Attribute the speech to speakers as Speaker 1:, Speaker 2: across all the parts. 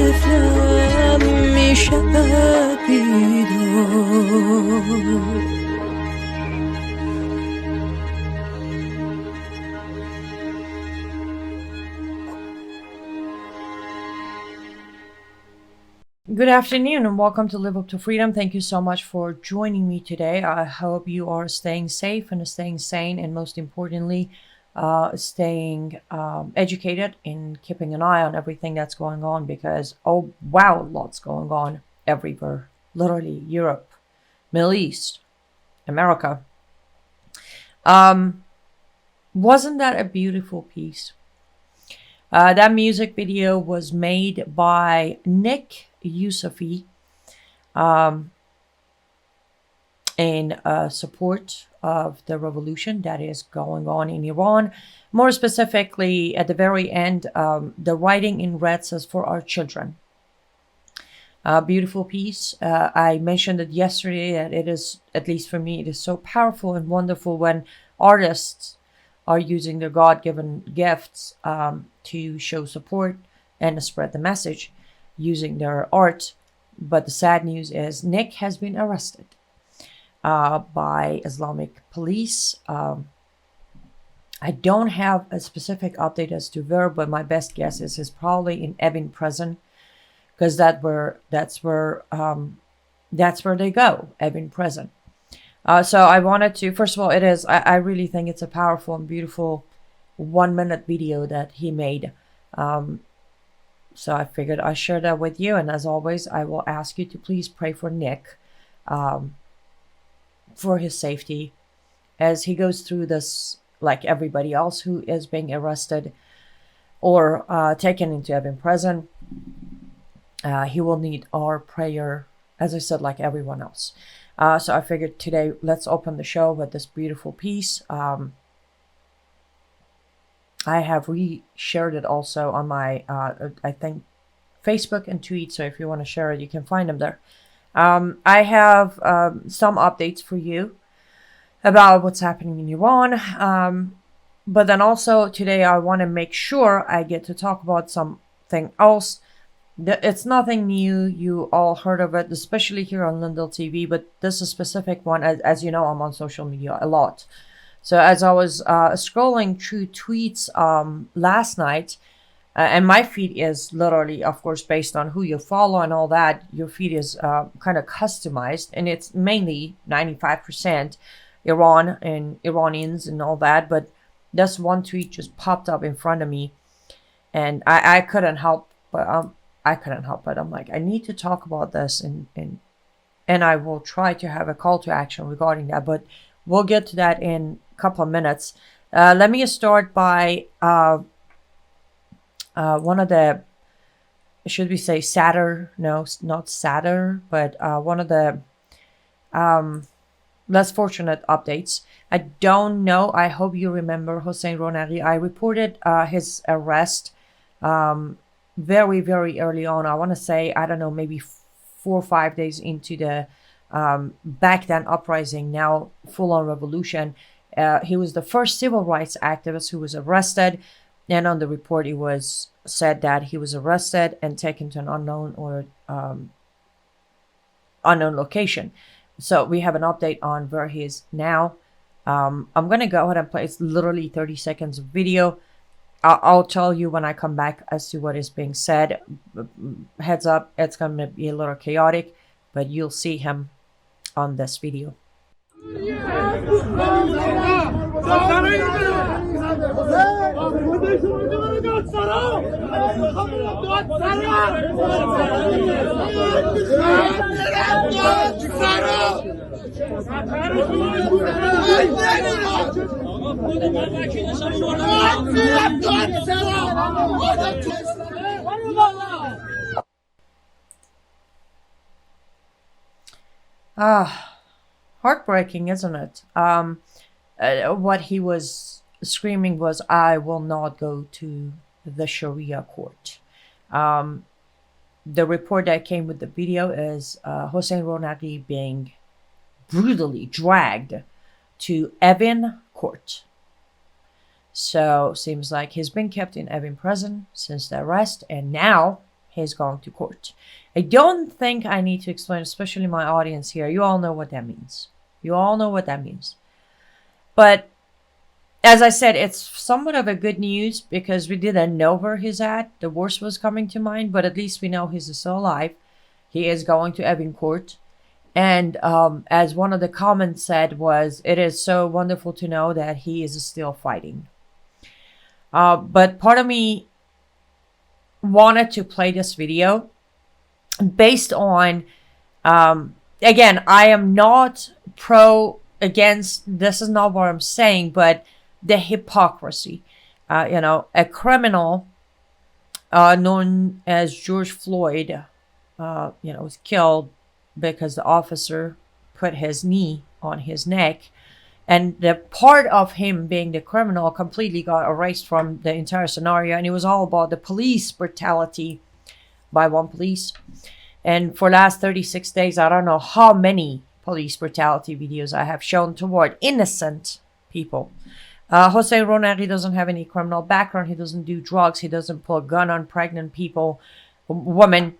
Speaker 1: طفلم میشود بیدار. Good afternoon and welcome to Live Up to Freedom. Thank you so much for joining me today. I hope you are staying safe and staying sane, and most importantly, staying educated and keeping an eye on everything that's going on, because, oh wow, lots going on everywhere. Literally, Europe, Middle East, America. Wasn't that a beautiful piece? That music video was made by Nick Yusufi in support of the revolution that is going on in Iran. More specifically, at the very end, the writing in red says, "For our children." Beautiful piece. I mentioned it yesterday that it is, at least for me, it is so powerful and wonderful when artists are using their God-given gifts to show support and spread the message using their art. But the sad news is Nick has been arrested by Islamic police. I don't have a specific update as to where, but my best guess is he's probably in Evin prison, because that's where they go, Evin prison. So I wanted to, first of all, I really think it's a powerful and beautiful 1-minute video that he made. So I figured I'd share that with you. And as always, I will ask you to please pray for Nick, for his safety as he goes through this, like everybody else who is being arrested or taken into Evin prison. He will need our prayer, as I said, like everyone else. So I figured today, let's open the show with this beautiful piece. I have re-shared it also on my, I think, Facebook and tweet. So if you want to share it, you can find them there. I have some updates for you about what's happening in Iran. But then also today, I want to make sure I get to talk about something else. It's nothing new. You all heard of it, especially here on Lindell TV. But this is a specific one. As you know, I'm on social media a lot. So as I was scrolling through tweets last night, and my feed is literally, of course, based on who you follow and all that. Your feed is kind of customized, and it's mainly 95% Iran and Iranians and all that. But this one tweet just popped up in front of me, and I couldn't help but I'm like, I need to talk about this, and I will try to have a call to action regarding that. But we'll get to that in a couple of minutes. Let me start by one of the, should we say sadder? No, not sadder, but one of the less fortunate updates. I don't know. I hope you remember Hossein Ronaghi. I reported his arrest very, very early on. I want to say, I don't know, maybe 4 or 5 days into the back then uprising, now full-on revolution. He was the first civil rights activist who was arrested, and on the report it was said that he was arrested and taken to an unknown location. So we have an update on where he is now. I'm going to go ahead and play. It's literally 30 seconds of video. I'll tell you when I come back as to what is being said. Heads up, it's going to be a little chaotic, but you'll see him on this video. Heartbreaking, isn't it? What he was screaming was, "I will not go to the Sharia court." The report that came with the video is Hossein Ronaghi being brutally dragged to Evin court. So seems like he's been kept in Evin prison since the arrest, and now he's going to court. I don't think I need to explain, especially my audience here. You all know what that means. You all know what that means. But as I said, it's somewhat of a good news because we didn't know where he's at. The worst was coming to mind, but at least we know he's still alive. He is going to Evin Court. And as one of the comments said was, it is so wonderful to know that he is still fighting. But part of me wanted to play this video based on, again, I am not against, this is not what I'm saying, but the hypocrisy. A criminal known as George Floyd, was killed because the officer put his knee on his neck. And the part of him being the criminal completely got erased from the entire scenario. And it was all about the police brutality by one police. And for the last 36 days, I don't know how many police brutality videos I have shown toward innocent people. Hossein Roner, he doesn't have any criminal background. He doesn't do drugs. He doesn't pull a gun on pregnant people, women.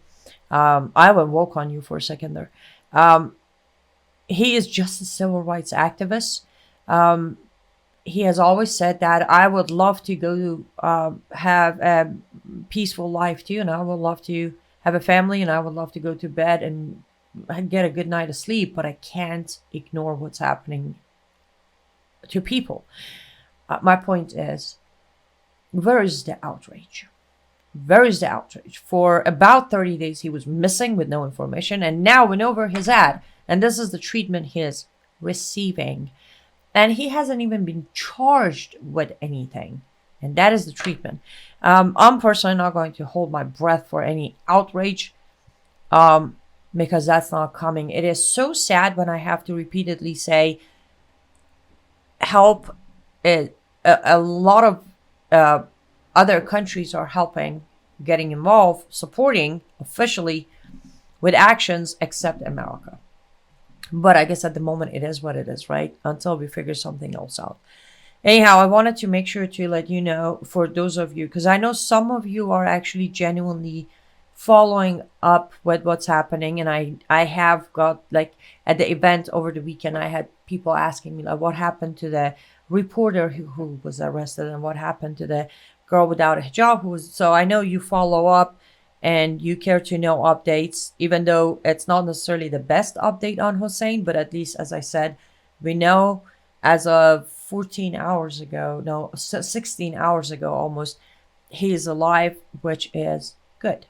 Speaker 1: I went woke on you for a second there. He is just a civil rights activist. He has always said that I would love to go have a peaceful life too, and I would love to have a family, and I would love to go to bed and get a good night of sleep, but I can't ignore what's happening to people. My point is, where is the outrage? Where is the outrage? For about 30 days, he was missing with no information, and now we know where he's at, and this is the treatment he is receiving. And he hasn't even been charged with anything, and that is the treatment. I'm personally not going to hold my breath for any outrage, because that's not coming. It is so sad when I have to repeatedly say, help. A lot of other countries are helping, getting involved, supporting officially with actions, except America. But I guess at the moment it is what it is, right? Until we figure something else out. Anyhow, I wanted to make sure to let you know, for those of you, because I know some of you are actually genuinely following up with what's happening. And I have got, like, at the event over the weekend, I had people asking me, like, what happened to the reporter who was arrested, and what happened to the girl without a hijab who was. So I know you follow up and you care to know updates, even though it's not necessarily the best update on Hossein, but at least, as I said, we know as of 16 hours ago almost, he is alive, which is good.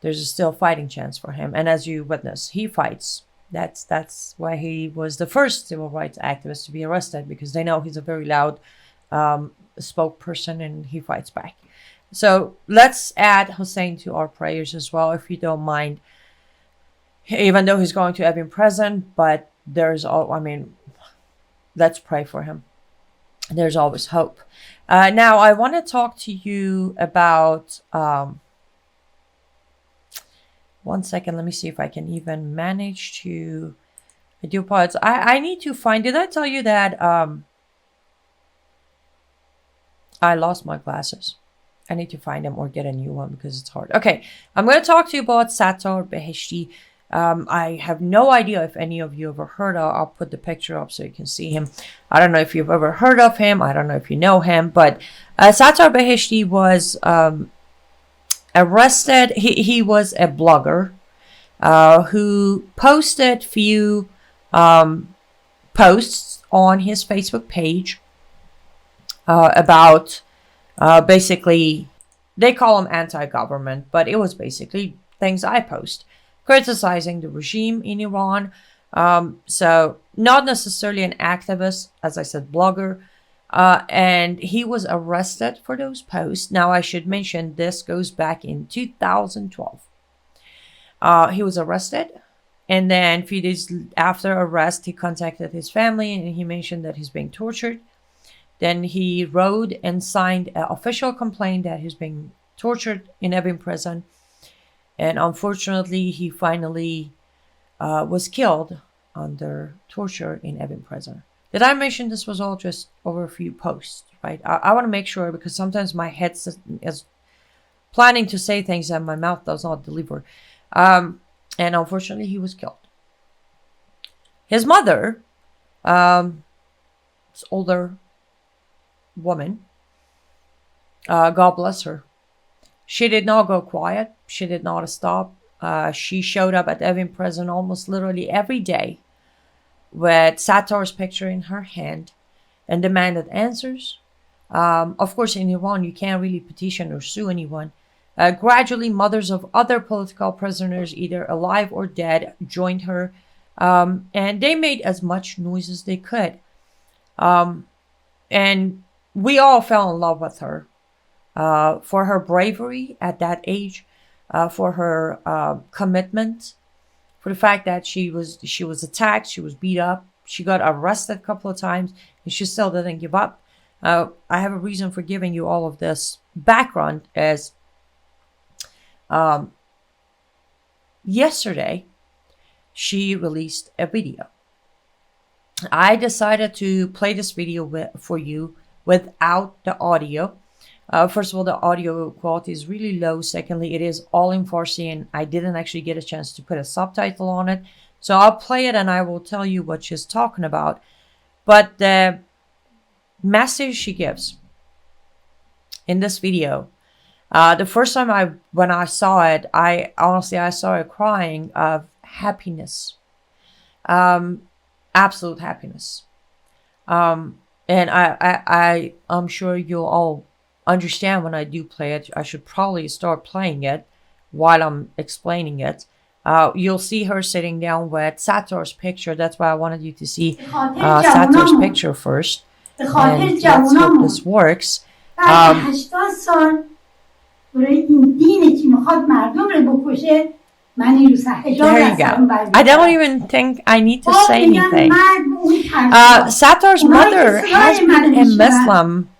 Speaker 1: There's a still fighting chance for him. And as you witness, he fights. That's why he was the first civil rights activist to be arrested, because they know he's a very loud spokesperson, and he fights back. So let's add Hossein to our prayers as well, if you don't mind. Even though he's going to Evin prison, but let's pray for him. There's always hope. Now, I want to talk to you about... one second, let me see if I can even manage to... I do apologize. I need to find... Did I tell you that I lost my glasses? I need to find them or get a new one because it's hard. Okay, I'm going to talk to you about Sattar Beheshti. I have no idea if any of you ever heard of. I'll put the picture up so you can see him. I don't know if you've ever heard of him. I don't know if you know him, but Sattar Beheshti was arrested. He was a blogger who posted few posts on his Facebook page about basically, they call them anti-government, but it was basically things I post, criticizing the regime in Iran. So not necessarily an activist, as I said, blogger. And he was arrested for those posts. Now, I should mention this goes back in 2012. He was arrested, and then a few days after arrest, he contacted his family, and he mentioned that he's being tortured. Then he wrote and signed an official complaint that he's being tortured in Evin prison. And unfortunately, he finally was killed under torture in Evin prison. Did I mention this was all just over a few posts, right? I want to make sure, because sometimes my head is planning to say things that my mouth does not deliver. And unfortunately, he was killed. His mother, this older woman, God bless her, she did not go quiet. She did not stop. She showed up at Evin prison almost literally every day with Sattar's picture in her hand and demanded answers. Of course, in Iran, you can't really petition or sue anyone. Gradually, mothers of other political prisoners, either alive or dead, joined her, and they made as much noise as they could. And we all fell in love with her for her bravery at that age, for her commitment, for the fact that she was attacked, she was beat up, she got arrested a couple of times, and she still didn't give up. I have a reason for giving you all of this background, as yesterday she released a video. I decided to play this video for you without the audio. First of all, the audio quality is really low. Secondly, it is all in Farsi, and I didn't actually get a chance to put a subtitle on it. So I'll play it and I will tell you what she's talking about. But the message she gives in this video, the first time when I saw it, I saw her crying of happiness, absolute happiness. And I'm sure you'll all understand when I do play it. I should probably start playing it while I'm explaining it. You'll see her sitting down with Sattar's picture. That's why I wanted you to see Sattar's picture first. And that's how this works. There you go. I don't even think I need to say anything. Sattar's mother has been a Muslim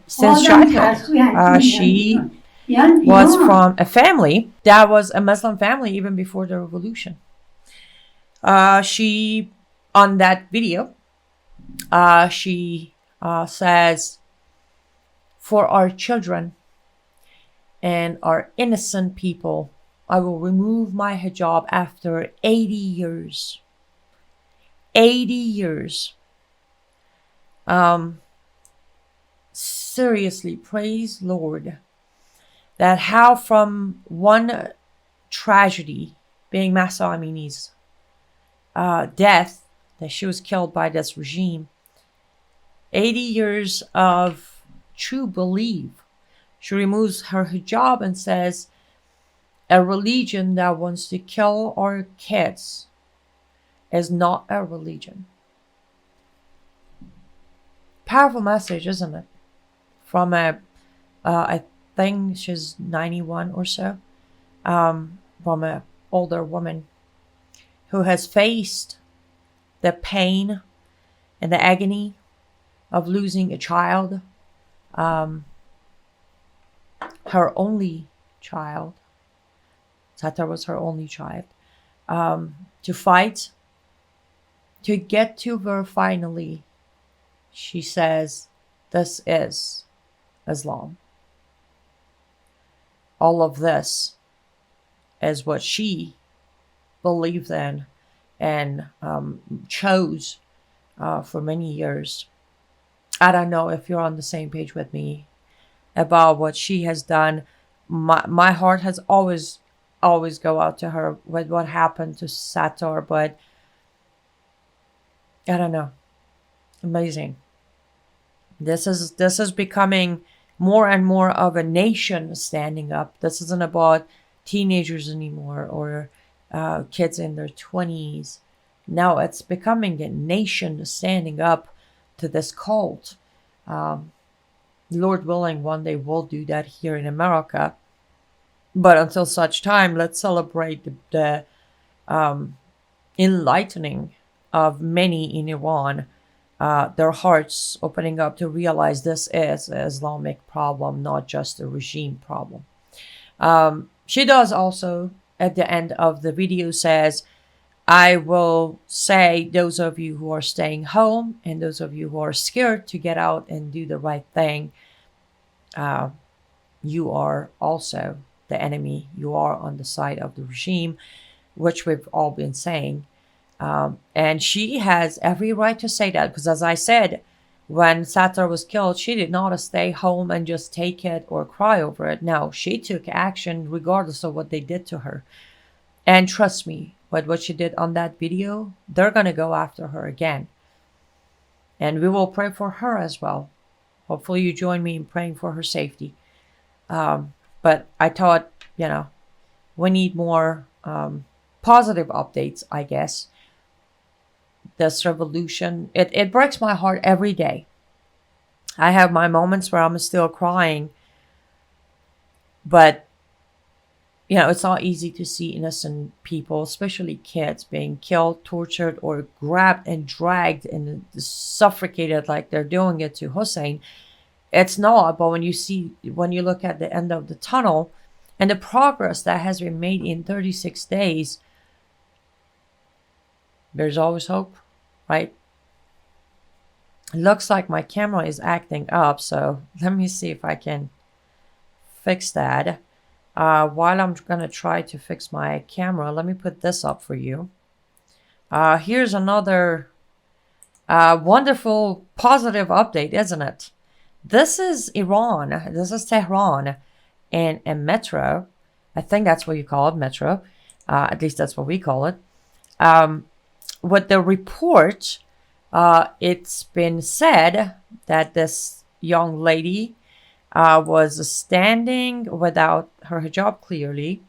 Speaker 1: since childhood. She was from a family that was a Muslim family even before the revolution. She, on that video, she says, "For our children and our innocent people, I will remove my hijab after 80 years. 80 years. Seriously, praise Lord, that how from one tragedy, being Mahsa Amini's death, that she was killed by this regime, 80 years of true belief. She removes her hijab and says, a religion that wants to kill our kids is not a religion." Powerful message, isn't it? From I think she's 91 or so, from an older woman who has faced the pain and the agony of losing a child, her only child. Sattar was her only child. To fight, to get to where finally she says, this is Islam. All of this is what she believed in and chose for many years. I don't know if you're on the same page with me about what she has done. My heart has always go out to her with what happened to Sattar, but I don't know. Amazing. This is becoming more and more of a nation standing up. This isn't about teenagers anymore or kids in their 20s. No, it's becoming a nation standing up to this cult. Lord willing, one day we'll do that here in America. But until such time, let's celebrate the enlightening of many in Iran, their hearts opening up to realize this is an Islamic problem, not just a regime problem. She does also, at the end of the video, says, I will say those of you who are staying home and those of you who are scared to get out and do the right thing, you are also the enemy. You are on the side of the regime, which we've all been saying. And she has every right to say that, because as I said, when Sattar was killed, she did not stay home and just take it or cry over it. No, she took action regardless of what they did to her. And trust me, with what she did on that video, they're going to go after her again. And we will pray for her as well. Hopefully you join me in praying for her safety. But I thought, we need more positive updates, I guess. This revolution, it breaks my heart every day. I have my moments where I'm still crying. But, it's not easy to see innocent people, especially kids, being killed, tortured, or grabbed and dragged and suffocated like they're doing it to Hussein. It's not, but when you look at the end of the tunnel and the progress that has been made in 36 days, there's always hope, right? It looks like my camera is acting up, so let me see if I can fix that. While I'm going to try to fix my camera, let me put this up for you. Here's another wonderful, positive update, isn't it? This is Iran. This is Tehran and a metro. I think that's what you call it, metro. At least that's what we call it. With the report, it's been said that this young lady was standing without her hijab clearly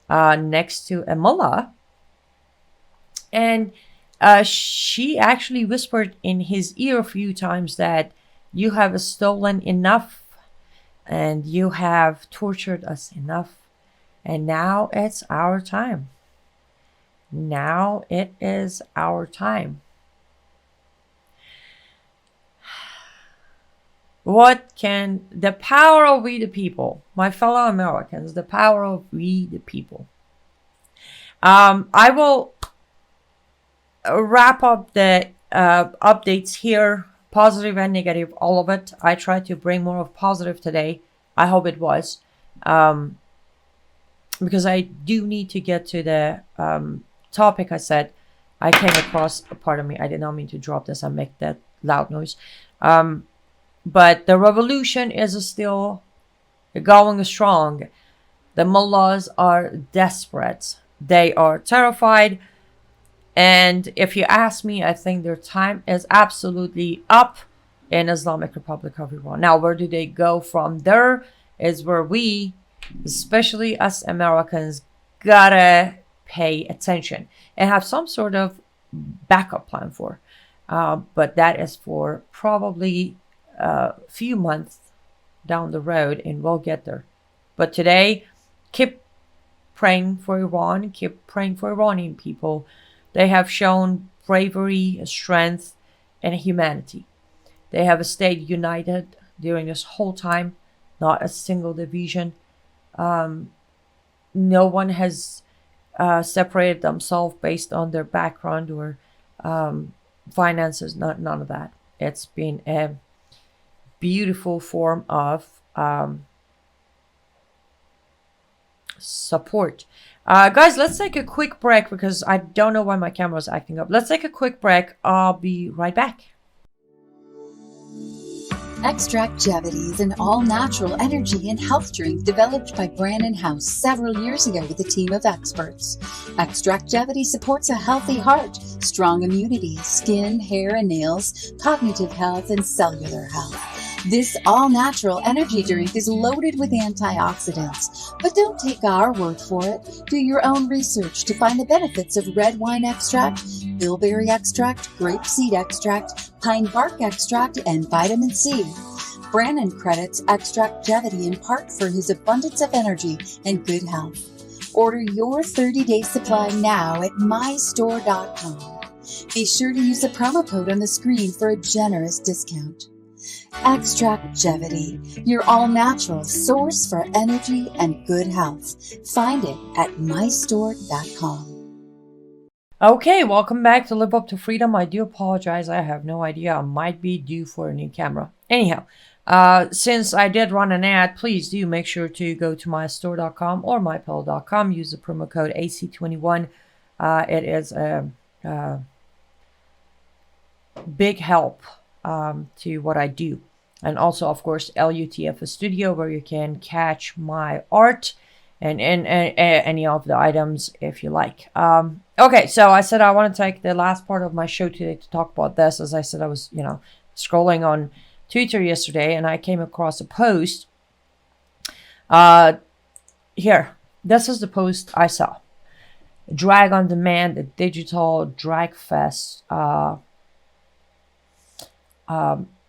Speaker 1: next to a mullah. And she actually whispered in his ear a few times that you have stolen enough and you have tortured us enough. And now it's our time. Now it is our time. What can the power of we the people, my fellow Americans, the power of we the people. I will wrap up the updates here, positive and negative, all of it. I tried to bring more of positive today. I hope it was. Because I do need to get to the topic I said. I came across, pardon me, I did not mean to drop this and make that loud noise. But the revolution is still going strong. The mullahs are desperate. They are terrified. And if you ask me, I think their time is absolutely up in Islamic Republic of Iran. Now, where do they go from there is where we, especially us Americans, gotta pay attention and have some sort of backup plan for. But that is for probably a few months down the road, and we'll get there. But today, keep praying for Iran, keep praying for Iranian people. They have shown bravery, strength, and humanity. They have stayed united during this whole time, not a single division. No one has separated themselves based on their background or finances, none of that. It's been a beautiful form of support. Guys, let's take a quick break because I don't know why my camera is acting up. Let's take a quick break. I'll be right back.
Speaker 2: Extractgevity is an all-natural energy and health drink developed by Brannon House several years ago with a team of experts. Extractgevity supports a healthy heart, strong immunity, skin, hair and nails, cognitive health, and cellular health. This all-natural energy drink is loaded with antioxidants. But don't take our word for it. Do your own research to find the benefits of red wine extract, bilberry extract, grapeseed extract, pine bark extract, and vitamin C. Brannon credits Extractgevity in part for his abundance of energy and good health. Order your 30-day supply now at mystore.com. Be sure to use the promo code on the screen for a generous discount. Extractgevity, your all-natural source for energy and good health. Find it at mystore.com.
Speaker 1: Okay, welcome back to Live Up to Freedom. I do apologize. I have no idea. I might be due for a new camera. Anyhow, Since I did run an ad, please do make sure to go to mystore.com or mypillow.com. Use the promo code AC21. It is a big help to what I do. And also, of course, LUTF Studio, where you can catch my art and any of the items if you like. Okay, so I said I want to take the last part of my show today to talk about this. As I said, I was, scrolling on Twitter yesterday, and I came across a post. Here, this is the post I saw. Drag on Demand, a digital drag fest.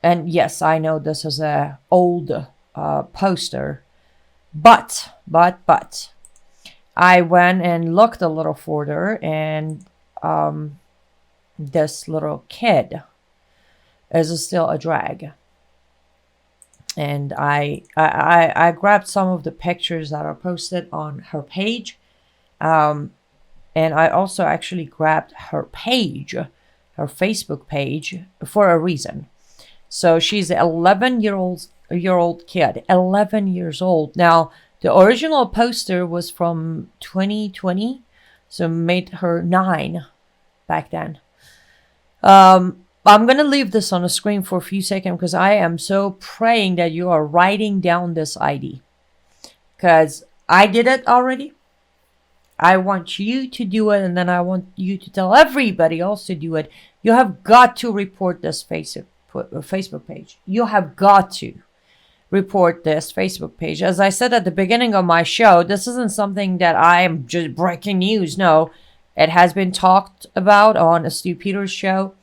Speaker 1: And yes, I know this is a old poster, but I went and looked a little further, and this little kid is still a drag. And I grabbed some of the pictures that are posted on her page, and I also actually grabbed her page, her Facebook page, for a reason. So she's an 11-year-old kid, 11 years old. Now, the original poster was from 2020, so made her 9 back then. I'm going to leave this on the screen for a few seconds because I am so praying that you are writing down this ID. Because I did it already. I want you to do it, and then I want you to tell everybody else to do it. You have got to report this Facebook page. You have got to report this Facebook page. As I said at the beginning of my show, this isn't something that I am just breaking news. No, it has been talked about on a Stu Peters show,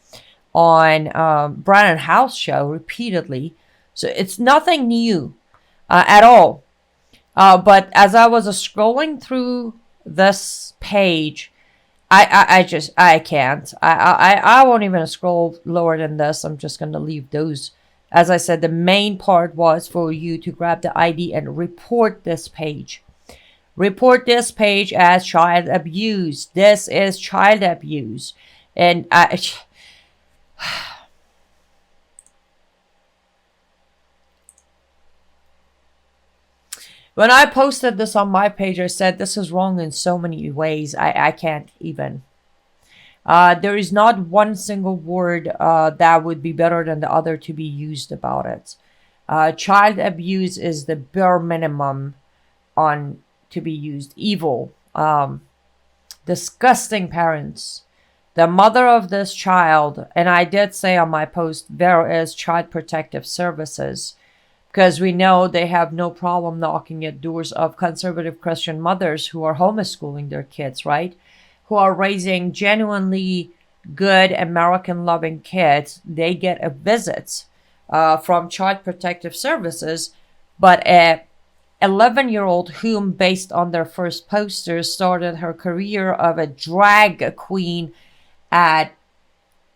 Speaker 1: on Brandon House show repeatedly. So it's nothing new at all. But as I was scrolling through this page, I can't. I won't even scroll lower than this. I'm just going to leave those. As I said, the main part was for you to grab the ID and report this page. Report this page as child abuse. This is child abuse. And when I posted this on my page, I said this is wrong in so many ways. I can't even. There is not one single word that would be better than the other to be used about it. Child abuse is the bare minimum on to be used. Evil. Disgusting parents. The mother of this child, and I did say on my post, there is Child Protective Services, because we know they have no problem knocking at doors of conservative Christian mothers who are homeschooling their kids, right? Who are raising genuinely good American-loving kids. They get a visit from Child Protective Services, but a 11-year-old whom, based on their first poster, started her career of a drag queen at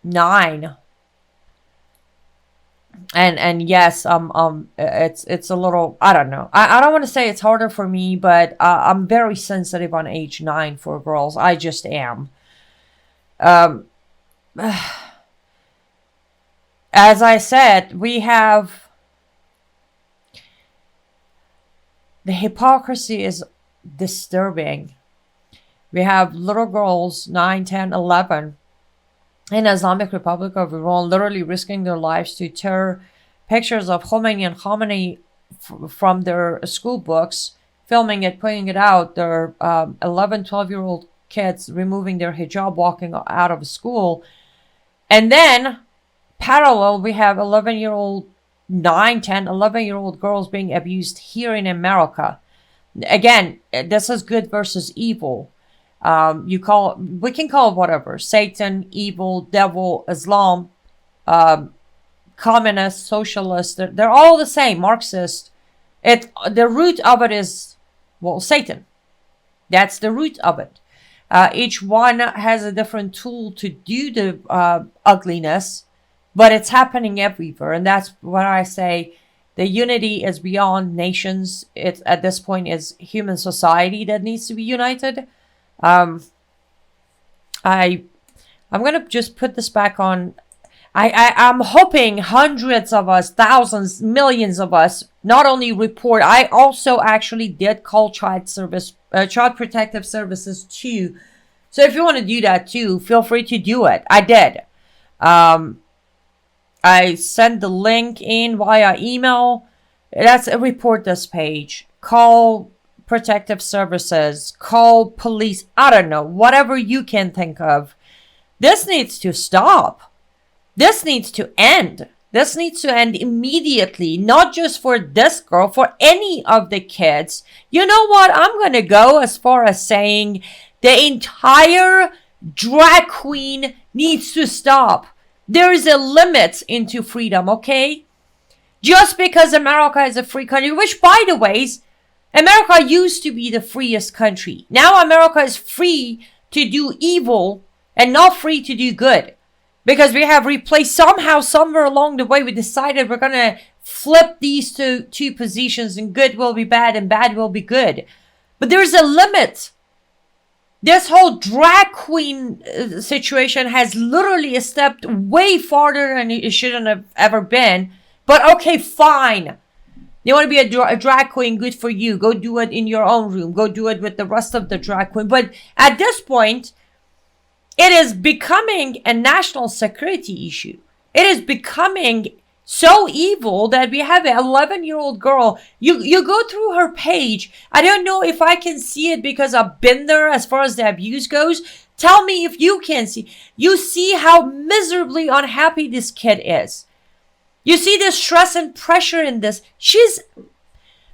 Speaker 1: 9. And yes, it's a little, I don't know. I don't want to say it's harder for me, but I'm very sensitive on age 9 for girls. I just am. As I said, we have the hypocrisy is disturbing. We have little girls, 9, 10, 11, in Islamic Republic of Iran, literally risking their lives to tear pictures of Khomeini and Khamenei from their school books, filming it, putting it out. Their 11, 12-year-old kids removing their hijab, walking out of school. And then, parallel, we have 11-year-old, 9, 10, 11-year-old girls being abused here in America. Again, this is good versus evil. We can call it whatever: Satan, evil, devil, Islam, communist, socialist. They're all the same. Marxist. The root of it is, well, Satan. That's the root of it. Each one has a different tool to do the ugliness, but it's happening everywhere, and that's what I say. The unity is beyond nations. It's at this point is human society that needs to be united. I'm gonna just put this back on. I'm hoping hundreds of us, thousands, millions of us not only report. I also actually did call child protective services too. So if you want to do that too, feel free to do it. I did. I sent the link in via email. That's a report this page. Call protective services. Call police. I don't know. Whatever you can think of. This needs to stop. This needs to end. This needs to end immediately. Not just for this girl, for any of the kids. You know what? I'm going to go as far as saying the entire drag queen needs to stop. There is a limit into freedom, okay? Just because America is a free country, which, by the way, America used to be the freest country. Now America is free to do evil and not free to do good. Because we have replaced, somehow, somewhere along the way, we decided we're going to flip these two positions, and good will be bad and bad will be good. But there's a limit. This whole drag queen situation has literally stepped way farther than it shouldn't have ever been. But okay, fine. You want to be a drag queen, good for you. Go do it in your own room. Go do it with the rest of the drag queen. But at this point, it is becoming a national security issue. It is becoming so evil that we have an 11-year-old girl. You go through her page. I don't know if I can see it because I've been there as far as the abuse goes. Tell me if you can see. You see how miserably unhappy this kid is. You see the stress and pressure in this.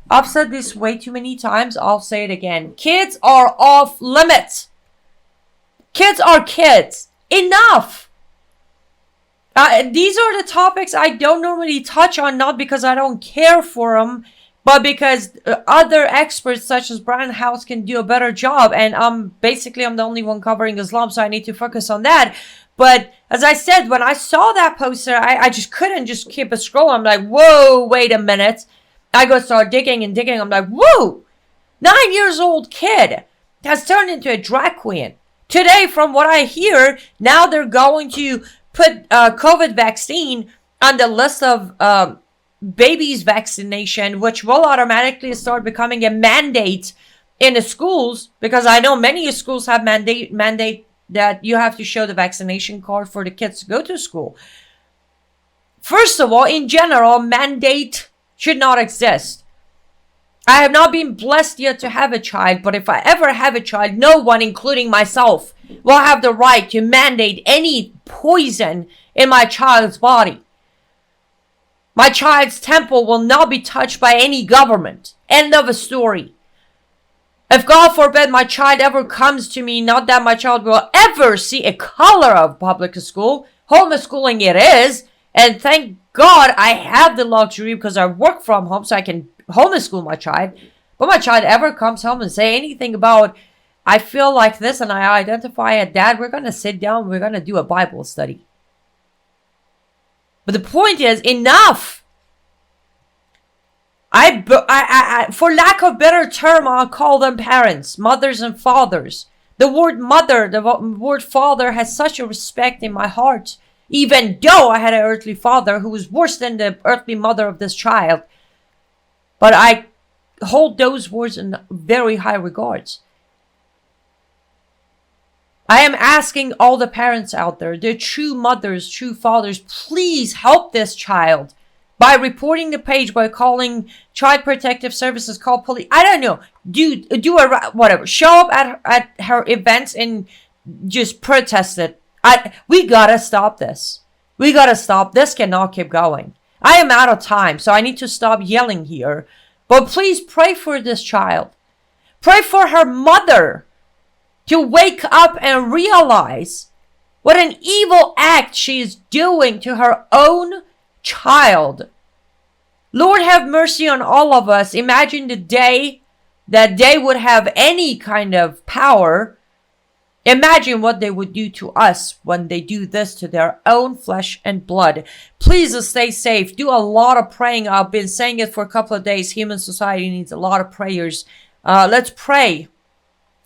Speaker 1: I've said this way too many times. I'll say it again. Kids are off limits. Kids are kids. Enough. These are the topics I don't normally touch on, not because I don't care for them, but because other experts such as Brian House can do a better job. And I'm the only one covering Islam, so I need to focus on that. But as I said, when I saw that poster, I just couldn't just keep a scroll. I'm like, whoa, wait a minute. I go start digging and digging. I'm like, whoa, 9 years old kid has turned into a drag queen. Today, from what I hear, now they're going to put COVID vaccine on the list of babies vaccination, which will automatically start becoming a mandate in the schools, because I know many schools have mandate that you have to show the vaccination card for the kids to go to school. First of all, in general, mandate should not exist. I have not been blessed yet to have a child, but if I ever have a child, no one, including myself, will have the right to mandate any poison in my child's body. My child's temple will not be touched by any government. End of a story. If God forbid my child ever comes to me, not that my child will ever see a color of public school, homeschooling it is, and thank God I have the luxury because I work from home so I can homeschool my child. But my child ever comes home and say anything about, I feel like this and I identify as dad, we're going to sit down, we're going to do a Bible study. But the point is, enough. I for lack of better term, I'll call them parents, mothers and fathers. The word mother, the word father has such a respect in my heart. Even though I had an earthly father who was worse than the earthly mother of this child. But I hold those words in very high regards. I am asking all the parents out there, the true mothers, true fathers, please help this child by reporting the page, by calling Child Protective Services, call police. I don't know. Do whatever. Show up at her events and just protest it. We gotta stop this. We gotta stop. This cannot keep going. I am out of time, so I need to stop yelling here. But please pray for this child. Pray for her mother to wake up and realize what an evil act she is doing to her own child. Lord, have mercy on all of us. Imagine the day that they would have any kind of power. Imagine what they would do to us when they do this to their own flesh and blood. Please stay safe. Do a lot of praying. I've been saying it for a couple of days. Human society needs a lot of prayers. Let's pray.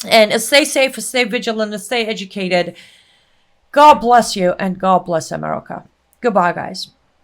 Speaker 1: And stay safe, stay vigilant, stay educated. God bless you and God bless America. Goodbye, guys.